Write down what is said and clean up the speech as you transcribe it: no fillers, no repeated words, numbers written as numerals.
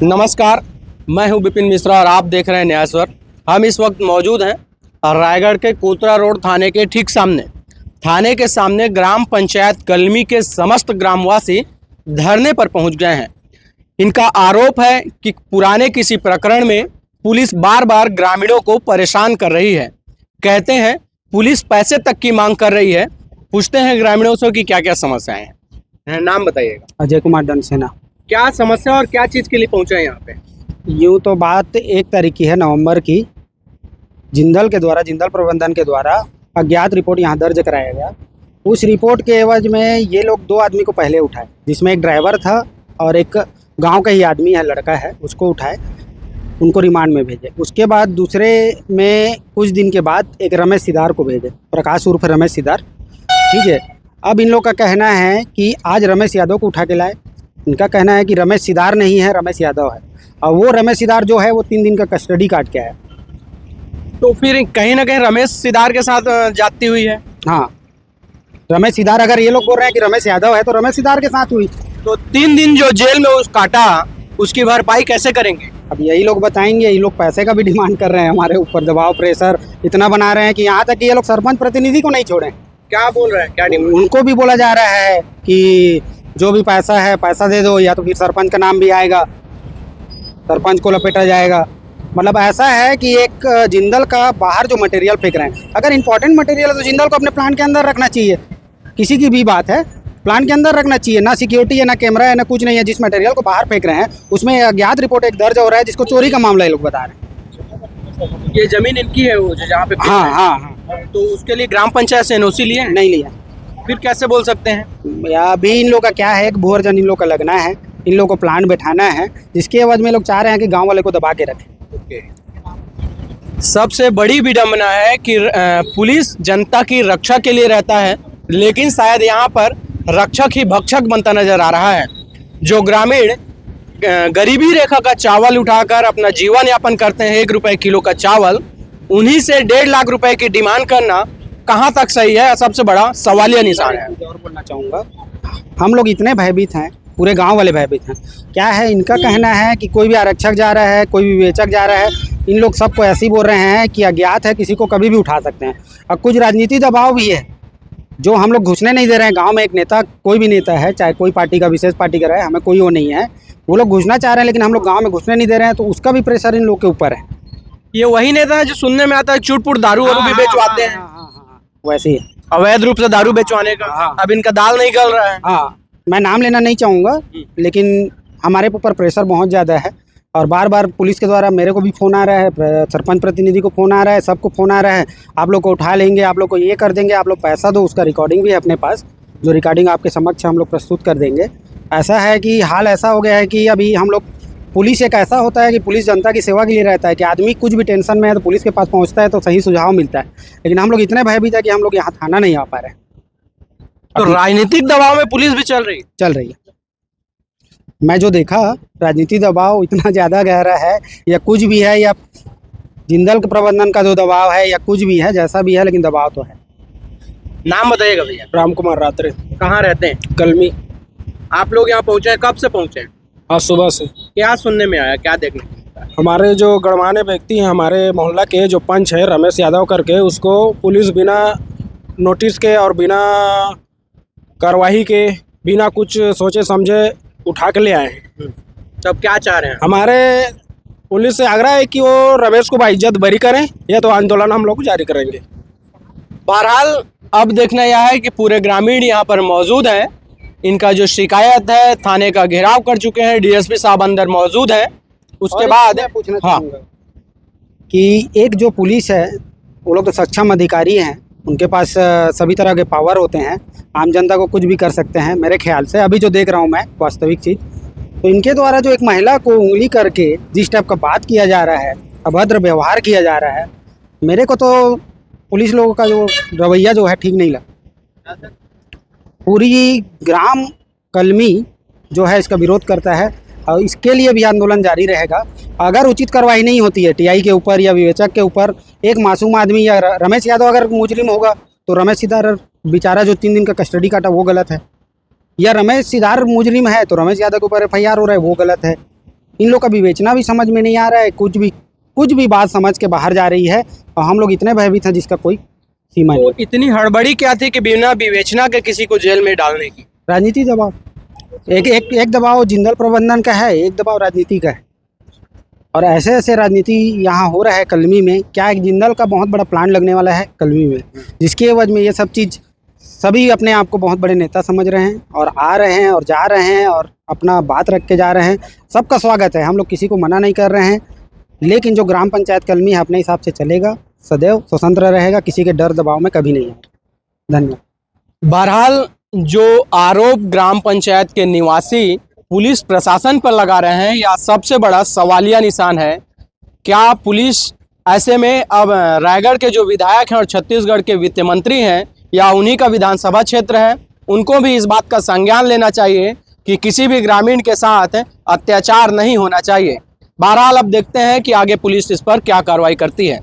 नमस्कार, मैं हूं विपिन मिश्रा और आप देख रहे हैं न्याय स्वर। हम इस वक्त मौजूद हैं रायगढ़ के कोतरा रोड थाने के ठीक सामने। थाने के सामने ग्राम पंचायत कलमी के समस्त ग्रामवासी धरने पर पहुंच गए हैं। इनका आरोप है कि पुराने किसी प्रकरण में पुलिस बार बार ग्रामीणों को परेशान कर रही है। कहते हैं पुलिस पैसे तक की मांग कर रही है। पूछते हैं ग्रामीणों से कि क्या क्या समस्याएं हैं। नाम बताइएगा। अजय कुमार डनसेना। क्या समस्या और क्या चीज़ के लिए पहुंचे हैं यहाँ पे? यूँ तो बात 1 तारीख की है नवंबर की। जिंदल प्रबंधन के द्वारा अज्ञात रिपोर्ट यहाँ दर्ज कराया गया। उस रिपोर्ट के एवज में ये लोग 2 आदमी को पहले उठाए, जिसमें एक ड्राइवर था और एक गांव का ही आदमी है, लड़का है, उसको उठाए, उनको रिमांड में भेजे। उसके बाद दूसरे में कुछ दिन के बाद एक रमेश सिदार को भेजे, प्रकाश उर्फ रमेश सिदार। ठीक है, अब इन लोग का कहना है कि आज रमेश यादव को उठा के लाए। इनका कहना है कि रमेश सिदार नहीं है, रमेश यादव है, और वो रमेश सिदार जो है वो 3 दिन का कस्टडी काट के आया। तो फिर कहीं ना कहीं रमेश सिदार के साथ जाती हुई है। हाँ, रमेश सिदार, अगर ये लोग बोल रहे हैं कि रमेश यादव है तो रमेश सिदार के साथ हुई। तो 3 दिन जो जेल में उस काटा, उसकी भरपाई कैसे करेंगे? अब यही लोग बताएंगे। ये लोग पैसे का भी डिमांड कर रहे हैं, हमारे ऊपर दबाव प्रेशर इतना बना रहे हैं कि यहाँ तक कि ये लोग सरपंच प्रतिनिधि को नहीं छोड़े। क्या बोल रहे हैं? क्या डिमांड? उनको भी बोला जा रहा है कि जो भी पैसा है पैसा दे दो, या तो फिर सरपंच का नाम भी आएगा, सरपंच को लपेटा जाएगा। मतलब ऐसा है कि एक जिंदल का बाहर जो मटेरियल फेंक रहे हैं, अगर इंपॉर्टेंट मटेरियल है तो जिंदल को अपने प्लान के अंदर रखना चाहिए। किसी की भी बात है, प्लान के अंदर रखना चाहिए। ना सिक्योरिटी है, ना कैमरा है, ना कुछ नहीं है। जिस मटेरियल को बाहर फेंक रहे हैं उसमें अज्ञात रिपोर्ट एक दर्ज हो रहा है, जिसको चोरी का मामला ये लोग बता रहे हैं। ये जमीन इनकी है वो जो जहाँ पे? हाँ। तो उसके लिए ग्राम पंचायत से एनओसी लिए? नहीं लिया। फिर कैसे बोल सकते हैं? या अभी इन लोग का क्या है, एक भूअर्जन इन लोग का लगना है, इन लोग को प्लान बैठाना है, जिसके एवज में लोग चाह रहे हैं कि गांव वाले को दबा के रखें। सबसे बड़ी विडंबना है कि पुलिस जनता की रक्षा के लिए रहता है, लेकिन शायद यहाँ पर रक्षक ही भक्षक बनता नजर आ रहा है। जो ग्रामीण गरीबी रेखा का चावल उठाकर अपना जीवन यापन करते हैं, 1 रुपए किलो का चावल, उन्हीं से 1.5 लाख रुपए की डिमांड करना कहाँ तक सही है? सबसे बड़ा सवालिया निशान है। और बोलना चाहूँगा, हम लोग इतने भयभीत हैं, पूरे गांव वाले भयभीत हैं। क्या है, इनका कहना है कि कोई भी आरक्षक जा रहा है, कोई भी विवेचक जा रहा है, इन लोग सबको ऐसे ही बोल रहे हैं कि अज्ञात है, किसी को कभी भी उठा सकते हैं। और कुछ राजनीति दबाव भी है जो हम लोग घुसने नहीं दे रहे हैं। गांव में एक नेता, कोई भी नेता है, चाहे कोई पार्टी का, विशेष पार्टी का रहे, हमें कोई वो नहीं है, वो लोग घुसना चाह रहे हैं, लेकिन हम लोग गाँव में घुसने नहीं दे रहे हैं, तो उसका भी प्रेशर इन लोग के ऊपर है। ये वही नेता है जो सुनने में आता है चूटपुट दारू वारू भी बेचवाते हैं। वैसे ही अवैध रूप से दारू बेचवाने का। अब इनका दाल नहीं गल रहा है। हाँ, मैं नाम लेना नहीं चाहूँगा, लेकिन हमारे ऊपर प्रेशर बहुत ज़्यादा है। और बार बार पुलिस के द्वारा मेरे को भी फ़ोन आ रहा है, सरपंच प्रतिनिधि को फ़ोन आ रहा है, सबको फ़ोन आ रहा है, आप लोग को उठा लेंगे, आप लोग को ये कर देंगे, आप लोग पैसा दो। उसका रिकॉर्डिंग भी है अपने पास, जो रिकॉर्डिंग आपके समक्ष हम लोग प्रस्तुत कर देंगे। ऐसा है कि हाल ऐसा हो गया है कि अभी हम लोग, पुलिस एक ऐसा होता है कि पुलिस जनता की सेवा के लिए रहता है, कि आदमी कुछ भी टेंशन में है तो पुलिस के पास पहुंचता है तो सही सुझाव मिलता है। लेकिन हम लोग इतने भयभीत है कि हम लोग यहाँ थाना नहीं आ पा रहे। तो राजनीतिक दबाव में पुलिस भी चल रही है। मैं जो देखा, राजनीतिक दबाव इतना ज़्यादा गहरा है, या कुछ भी है, या जिंदल के प्रबंधन का जो दबाव है, या कुछ भी है, जैसा भी है, लेकिन दबाव तो है। नाम बताइएगा भैया। राम कुमार रात्रे। कहाँ रहते हैं? कलमी। आप लोग यहाँ पहुँचे हैं, कब से पहुँचे हैं? आज सुबह से। क्या सुनने में आया, क्या देखने को मिला? हमारे जो गणमान्य व्यक्ति हैं, हमारे मोहल्ला के जो पंच है रमेश यादव करके, उसको पुलिस बिना नोटिस के और बिना कार्रवाई के, बिना कुछ सोचे समझे उठा के ले आए हैं। तब क्या चाह रहे हैं? हमारे पुलिस से आग्रह है कि वो रमेश को बाइज्जत बरी करें, या तो आंदोलन हम लोग जारी करेंगे। बहरहाल अब देखना यह है कि पूरे ग्रामीण यहाँ पर मौजूद हैं। इनका जो शिकायत है, थाने का घेराव कर चुके हैं, डीएसपी साहब अंदर मौजूद हैं। उसके बाद पूछना चाहूँगा कि एक जो पुलिस है, वो लोग तो सक्षम अधिकारी हैं, उनके पास सभी तरह के पावर होते हैं, आम जनता को कुछ भी कर सकते हैं मेरे ख्याल से। अभी जो देख रहा हूँ मैं वास्तविक चीज़, तो इनके द्वारा जो एक महिला को उंगली करके जिस टाइप का बात किया जा रहा है, अभद्र व्यवहार किया जा रहा है, मेरे को तो पुलिस लोगों का जो रवैया जो है ठीक नहीं लगा। पूरी ग्राम कलमी जो है इसका विरोध करता है, और इसके लिए भी आंदोलन जारी रहेगा। अगर उचित कार्रवाई नहीं होती है टीआई के ऊपर या विवेचक के ऊपर, एक मासूम आदमी या रमेश यादव अगर मुजरिम होगा, तो रमेश सिदार बेचारा जो 3 दिन का कस्टडी काटा वो गलत है, या रमेश सिदार मुजरिम है तो रमेश यादव के ऊपर FIR हो रहा है वो गलत है। इन लोग का विवेचना भी समझ में नहीं आ रहा है, कुछ भी बात समझ के बाहर जा रही है और हम लोग इतने भयभीत हैं जिसका कोई सीमा नहीं। तो इतनी हड़बड़ी क्या थी कि बिना विवेचना के किसी को जेल में डालने की? राजनीति दबाव, एक दबाव जिंदल प्रबंधन का है, एक दबाव राजनीति का है। और ऐसे ऐसे राजनीति यहाँ हो रहा है कलमी में। क्या एक जिंदल का बहुत बड़ा प्लांट लगने वाला है कलमी में, जिसके एवज में ये सब चीज़ सभी अपने आप को बहुत बड़े नेता समझ रहे हैं और आ रहे हैं और जा रहे हैं और अपना बात रख के जा रहे हैं। सबका स्वागत है, हम लोग किसी को मना नहीं कर रहे हैं, लेकिन जो ग्राम पंचायत कलमी है अपने हिसाब से चलेगा, सदैव स्वतंत्र रहेगा, किसी के डर दबाव में कभी नहीं आएगा। धन्यवाद। बहरहाल जो आरोप ग्राम पंचायत के निवासी पुलिस प्रशासन पर लगा रहे हैं, यह सबसे बड़ा सवालिया निशान है। क्या पुलिस ऐसे में अब रायगढ़ के जो विधायक हैं और छत्तीसगढ़ के वित्त मंत्री हैं, या उन्हीं का विधानसभा क्षेत्र है, उनको भी इस बात का संज्ञान लेना चाहिए कि किसी भी ग्रामीण के साथ अत्याचार नहीं होना चाहिए। बहरहाल अब देखते हैं कि आगे पुलिस इस पर क्या कार्रवाई करती है।